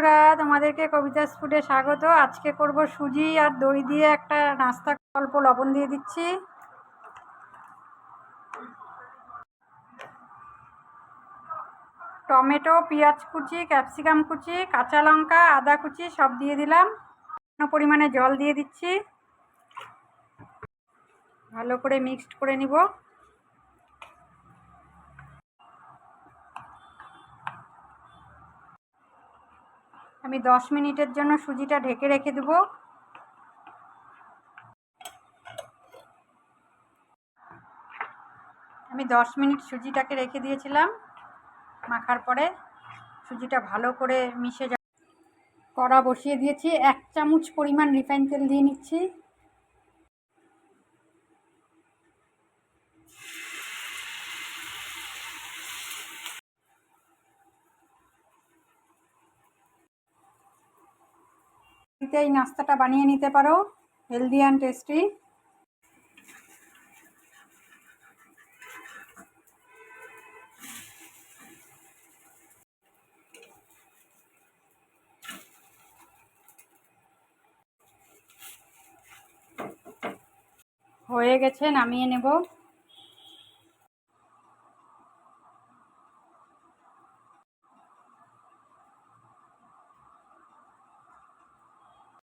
বন্ধুরা, তোমাদেরকে কবিতাস ফুডে স্বাগত। আজকে করব সুজি আর দই দিয়ে একটা নাস্তা। অল্প লবণ দিয়ে দিচ্ছি। টমেটো, পেঁয়াজ কুচি, ক্যাপসিকাম কুচি, কাঁচা লঙ্কা, আদা কুচি সব দিয়ে দিলাম। পরিমাণে জল দিয়ে দিচ্ছি। ভালো করে মিক্সড করে নিব। আমি 10 মিনিটের জন্য সুজিটা ঢেকে রেখে দেব। আমি 10 মিনিট সুজিটাকে রেখে দিয়েছিলাম। মাখার পরে সুজিটা ভালো করে মিশে যাবে। কড়া বসিয়ে দিয়েছি। 1 চামচ পরিমাণ রিফাইন তেল দিয়ে নিচ্ছি। এই নাস্তাটা বানিয়ে নিতে পারো, হেলদি অ্যান্ড টেস্টি। হয়ে গেছে, নামিয়ে নেব।